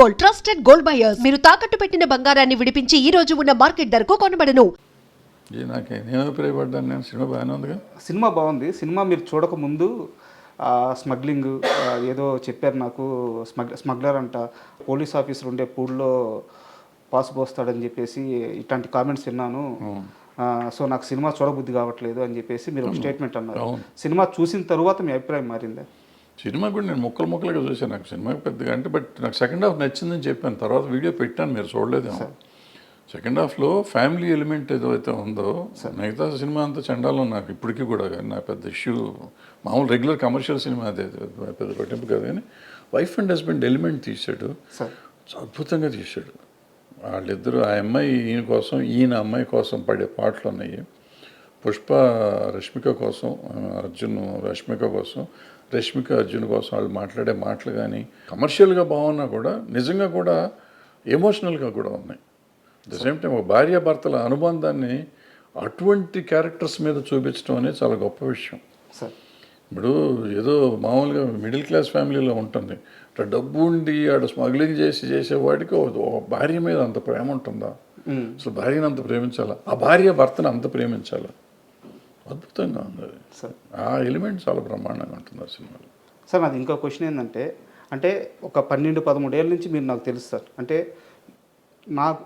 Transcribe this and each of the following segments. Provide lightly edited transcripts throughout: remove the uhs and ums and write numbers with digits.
Gold, trusted gold buyers. మీరు తాకట్టు పెట్టిన బంగారాన్ని విడిపించి ఈ రోజు ఉన్న మార్కెట్ ధరకు కొనబడను. నాకేం అభిప్రాయపడ్డాను నేను. సినిమా బాగానే ఉందిగా. సినిమా బాగుంది. సినిమా మీరు చూడకముందు స్మగ్లింగ్ ఏదో చెప్పారు నాకు. స్మగ్లర్ అంట, పోలీస్ ఆఫీసర్ ఉండే పూల్లో పాసు పోస్తాడని చెప్పేసి ఇట్లాంటి కామెంట్స్ విన్నాను. సో నాకు సినిమా చూడబుద్ధి కావట్లేదు అని చెప్పేసి మీరు ఒక స్టేట్మెంట్ అన్నారు. సినిమా చూసిన తర్వాత మీ అభిప్రాయం మారిందా? సినిమా కూడా నేను ముక్కలుగా చూసాను. నాకు సినిమా పెద్దగా అంటే బట్ నాకు సెకండ్ హాఫ్ నచ్చిందని చెప్పాను. తర్వాత వీడియో పెట్టాను, మీరు చూడలేదేమో. సెకండ్ హాఫ్లో ఫ్యామిలీ ఎలిమెంట్ ఏదైతే ఉందో, మిగతా సినిమా అంతా చండాలం నాకు ఇప్పటికీ కూడా. కానీ నా పెద్ద ఇష్యూ మామూలు రెగ్యులర్ కమర్షియల్ సినిమా అదే పెద్ద పట్టింపు కాదు. కానీ వైఫ్ అండ్ హస్బెండ్ ఎలిమెంట్ తీసాడు, అద్భుతంగా తీసాడు. వాళ్ళిద్దరూ ఆ అమ్మాయి ఈయన కోసం, ఈయన అమ్మాయి కోసం పడే పాటలు ఉన్నాయి. పుష్ప రష్మిక కోసం, అర్జున్ రష్మిక కోసం, రష్మిక అర్జున్ కోసం వాళ్ళు మాట్లాడే మాటలు కానీ కమర్షియల్గా బాగున్నా కూడా నిజంగా కూడా ఎమోషనల్గా కూడా ఉన్నాయి. ద సేమ్ టైం ఒక భార్యాభర్తల అనుబంధాన్ని అటువంటి క్యారెక్టర్స్ మీద చూపించడం అనేది చాలా గొప్ప విషయం. ఇప్పుడు ఏదో మామూలుగా మిడిల్ క్లాస్ ఫ్యామిలీలో ఉంటుంది, అట్లా డబ్బు ఉండి ఆడ స్మగ్లింగ్ చేసేవాడికి ఒక భార్య మీద అంత ప్రేమ ఉంటుందా? అసలు భార్యను అంత ప్రేమించాలా? ఆ భార్య భర్తను అంత ప్రేమించాలా? అద్భుతంగా ఉంది అది. ఆ ఎలిమెంట్ చాలా బ్రహ్మాండంగా ఉంటుంది ఆ సినిమాలో. సార్ నాది ఇంకో క్వశ్చన్ ఏంటంటే, అంటే ఒక 12-13 ఏళ్ళ నుంచి మీరు నాకు తెలుసు సార్. అంటే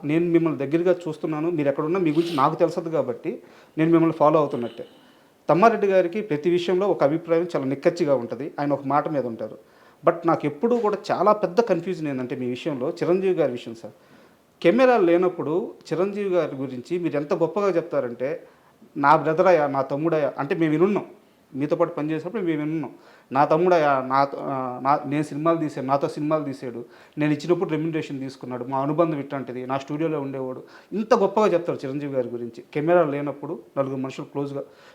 నేను మిమ్మల్ని దగ్గరగా చూస్తున్నాను, మీరు ఎక్కడున్నా మీ గురించి నాకు తెలుసదు కాబట్టి నేను మిమ్మల్ని ఫాలో అవుతున్నట్టే. తమ్మారెడ్డి గారికి ప్రతి విషయంలో ఒక అభిప్రాయం చాలా నిక్కచ్చిగా ఉంటుంది, ఆయన ఒక మాట మీద ఉంటారు. బట్ నాకు ఎప్పుడూ కూడా చాలా పెద్ద కన్ఫ్యూజన్ ఏంటంటే మీ విషయంలో, చిరంజీవి గారి విషయం సార్. కెమెరా లేనప్పుడు చిరంజీవి గారి గురించి మీరు ఎంత గొప్పగా చెప్తారంటే, నా బ్రదరయ్యా, నా తమ్ముడయ్యా, అంటే మేము వినున్నాం, మీతో పాటు పనిచేసినప్పుడు మేము వినున్నాం. నా తమ్ముడయ్యా, నేను సినిమాలు తీసాడు, నాతో సినిమాలు తీసాడు, నేను ఇచ్చినప్పుడు రెమ్యునరేషన్ తీసుకున్నాడు, మా అనుబంధం ఇట్లాంటిది, నా స్టూడియోలో ఉండేవాడు, ఇంత గొప్పగా చెప్తారు చిరంజీవి గారి గురించి. కెమెరా లేనప్పుడు, నలుగురు మనుషులు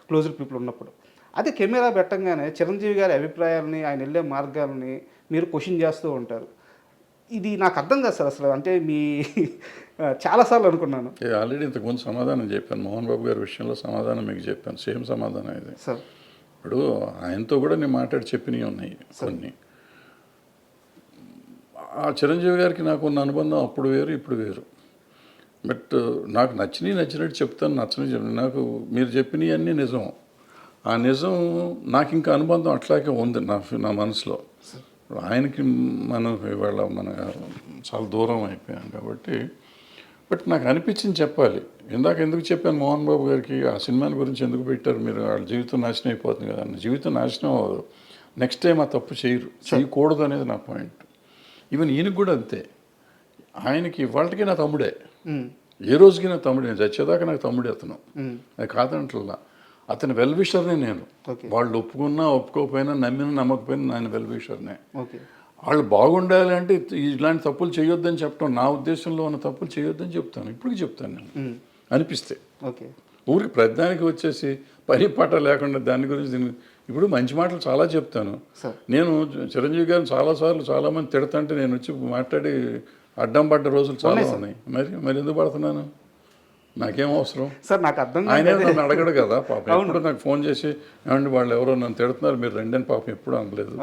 క్లోజ్డ్ పీపుల్ ఉన్నప్పుడు. అదే కెమెరా పెట్టంగానే చిరంజీవి గారి అభిప్రాయాలని, ఆయన వెళ్ళే మార్గాలని మీరు క్వశ్చన్ చేస్తూ ఉంటారు. ఇది నాకు అర్థం కాదు సార్ అసలు. అంటే మీ చాలాసార్లు అనుకున్నాను. ఆల్రెడీ ఇంతకుముందు సమాధానం చెప్పాను, మోహన్ బాబు గారి విషయంలో సమాధానం మీకు చెప్పాను, సేమ్ సమాధానం ఇది సార్. ఇప్పుడు ఆయనతో కూడా నేను మాట్లాడి చెప్పినవి ఉన్నాయి కొన్ని. ఆ చిరంజీవి గారికి నాకు ఉన్న అనుబంధం అప్పుడు వేరు, ఇప్పుడు వేరు. బట్ నాకు నచ్చినట్టు చెప్తాను, నచ్చని నాకు మీరు చెప్పినవి అన్నీ నిజం. ఆ నిజం నాకు ఇంకా అనుబంధం అట్లాగే ఉంది నా మనసులో. ఆయనకి మనం ఇవాళ చాలా దూరం అయిపోయాం కాబట్టి. బట్ నాకు అనిపించింది చెప్పాలి. ఎందుకు చెప్పాను మోహన్ బాబు గారికి ఆ సినిమాని గురించి ఎందుకు పెట్టారు మీరు, వాళ్ళ జీవితం నాశనం అయిపోతుంది కదా అన్న. జీవితం నాశనం అవ్వదు, నెక్స్ట్ టైం ఆ తప్పు చేయకూడదు అనేది నా పాయింట్. ఈవెన్ ఈయనకు కూడా అంతే. ఆయనకి వాళ్ళకి నా తమ్ముడే, ఏ రోజుకి నా తమ్ముడే, నేను చచ్చేదాకా నాకు తమ్ముడే అతను, అది కాదంటల్లా. అతని వెల్ విషర్నే నేను. వాళ్ళు ఒప్పుకున్నా ఒప్పుకోకపోయినా, నమ్మినా నమ్మకపోయినా ఆయన వెల్ విషర్నే. వాళ్ళు బాగుండాలి అంటే ఇలాంటి తప్పులు చేయొద్దని చెప్పడం, నా ఉద్దేశంలో ఉన్న తప్పులు చేయొద్దని చెప్తాను, ఇప్పటికీ చెప్తాను నేను అనిపిస్తే. ఊరికి ప్రతిదానికి వచ్చేసి పని పాట లేకుండా దాని గురించి ఇప్పుడు మంచి మాటలు చాలా చెప్తాను నేను. చిరంజీవి గారిని చాలాసార్లు చాలామంది తిడతంటే నేను వచ్చి మాట్లాడి అడ్డం పడ్డ రోజులు చాలా ఉన్నాయి. మరి ఎందుకు పడుతున్నాను? నాకేం అవసరం సార్? నాకు అర్థం ఆయన నన్ను అడగడు కదా పాపం. ఎప్పుడు నాకు ఫోన్ చేసి ఏమంటే వాళ్ళు ఎవరో నన్ను తిడుతున్నారు మీరు రండి అని పాపం ఎప్పుడు అనలేదు.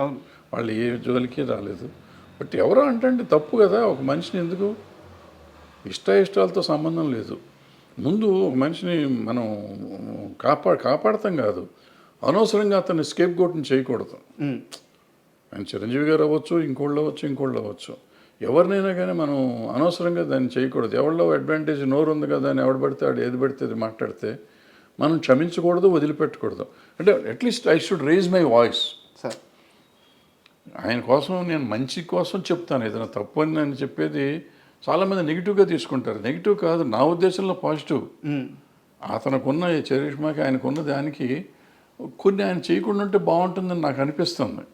వాళ్ళు ఏ జోలికి రాలేదు. బట్ ఎవరో అంటే తప్పు కదా. ఒక మనిషిని ఎందుకు ఇష్టాలతో సంబంధం లేదు. ముందు ఒక మనిషిని మనం కాపాడతాం కాదు, అనవసరంగా అతన్ని స్కేప్ గోట్ని చేయకూడదు. ఆయన చిరంజీవి గారు అవ్వచ్చు, ఇంకోళ్ళు అవ్వచ్చు, ఎవరినైనా కానీ మనం అనవసరంగా దాన్ని చేయకూడదు. ఎవరిలో అడ్వాంటేజ్ నోరు ఉంది కదా అని ఎవడు పడితే ఆడు ఏది పడితే అది మాట్లాడితే మనం క్షమించకూడదు, వదిలిపెట్టకూడదు. అంటే at least I should raise my voice. ఆయన కోసం నేను మంచి కోసం చెప్తాను. ఏదైనా తప్పు అని నేను చెప్పేది చాలామంది నెగిటివ్గా తీసుకుంటారు. నెగిటివ్ కాదు, నా ఉద్దేశంలో పాజిటివ్. అతనుకున్న చరిష్మాకి ఆయనకున్న దానికి కొన్ని ఆయన చేయకుండా ఉంటే బాగుంటుందని నాకు అనిపిస్తుంది.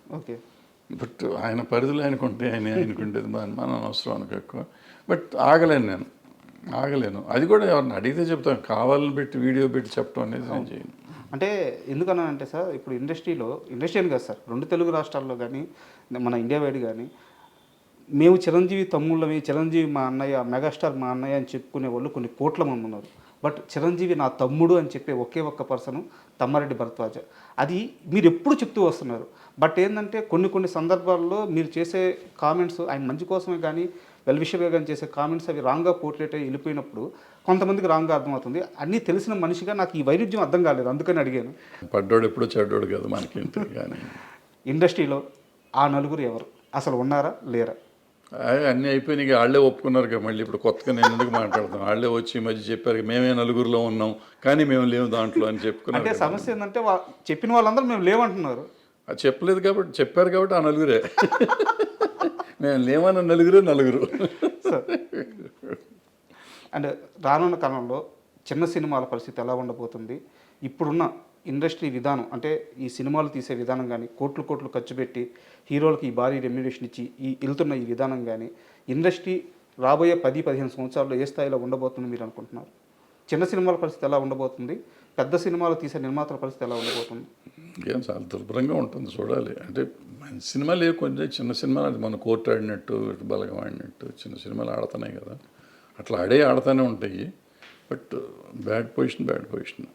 బట్ ఆయన పరిధిలో ఆయనకుంటే ఆయనకుంటేది మనం అవసరం అనుకో ఎక్కువ. బట్ ఆగలేను. అది కూడా ఎవరిని అడిగితే చెప్తాను, కావాలని పెట్టి వీడియో పెట్టి చెప్పడం అనేది నేను చేయను. అంటే ఎందుకన్నానంటే సార్, ఇప్పుడు ఇండస్ట్రీ అని కాదు సార్, 2 తెలుగు రాష్ట్రాల్లో కానీ మన ఇండియా వైడ్ కానీ మేము చిరంజీవి తమ్ముళ్ళమి, చిరంజీవి మా అన్నయ్య, మెగాస్టార్ మా అన్నయ్య అని చెప్పుకునే వాళ్ళు కొన్ని కోట్ల మంది ఉన్నారు. బట్ చిరంజీవి నా తమ్ముడు అని చెప్పే ఒకే ఒక్క పర్సన్ తమ్మారెడ్డి భరద్వాజ. అది మీరు ఎప్పుడు చెప్తూ వస్తున్నారు. బట్ ఏంటంటే కొన్ని సందర్భాల్లో మీరు చేసే కామెంట్స్ ఆయన మంచి కోసమే కానీ వెల్ విషర్గా కానీ చేసే కామెంట్స్ అవి రాంగ్గా పోర్ట్రేట్ అయ్యి వెళ్ళిపోయినప్పుడు కొంతమందికి రాంగ్గా అర్థమవుతుంది. అన్నీ తెలిసిన మనిషిగా నాకు ఈ వైరుధ్యం అర్థం కాలేదు, అందుకని అడిగాను. పడ్డోడు ఎప్పుడో చెడ్డోడు కాదు మనకేంటి కానీ ఇండస్ట్రీలో ఆ నలుగురు ఎవరు అసలు ఉన్నారా లేరా? అన్నీ అయిపోయినాయి, వాళ్ళే ఒప్పుకున్నారు కదా. మళ్ళీ ఇప్పుడు కొత్తగా నేను ఎందుకు మాట్లాడతాం, వాళ్ళే వచ్చి ఈ మధ్య చెప్పారు మేమే నలుగురిలో ఉన్నాం కానీ మేము లేవు దాంట్లో అని చెప్పుకున్నారు. అంటే సమస్య ఏంటంటే చెప్పిన వాళ్ళందరూ మేము లేవంటున్నారు. అది చెప్పలేదు కాబట్టి, చెప్పారు కాబట్టి ఆ నలుగురే. మేము లేమన్న నలుగురు. సార్ అండ్ రానున్న కాలంలో చిన్న సినిమాల పరిస్థితి ఎలా ఉండబోతుంది? ఇప్పుడున్న ఇండస్ట్రీ విధానం అంటే ఈ సినిమాలు తీసే విధానం కానీ కోట్లు ఖర్చు పెట్టి హీరోలకి ఈ భారీ రెమ్యునరేషన్ ఇచ్చి వెళ్తున్న ఈ విధానం కానీ ఇండస్ట్రీ రాబోయే 10-15 సంవత్సరాల్లో ఏ స్థాయిలో ఉండబోతుంది మీరు అనుకుంటున్నారు? చిన్న సినిమాల పరిస్థితి ఎలా ఉండబోతుంది? పెద్ద సినిమాలు తీసే నిర్మాతల పరిస్థితి ఎలా ఉండబోతుంది? ఏం చాలా దుర్భరంగా ఉంటుంది, చూడాలి. అంటే మంచి సినిమాలు కొంచెం చిన్న సినిమాలు అది మన కోర్టు ఆడినట్టు ఇటు బలగం ఆడినట్టు చిన్న సినిమాలు ఆడుతున్నాయి కదా, అట్లా ఆడుతూనే ఉంటాయి. But bad position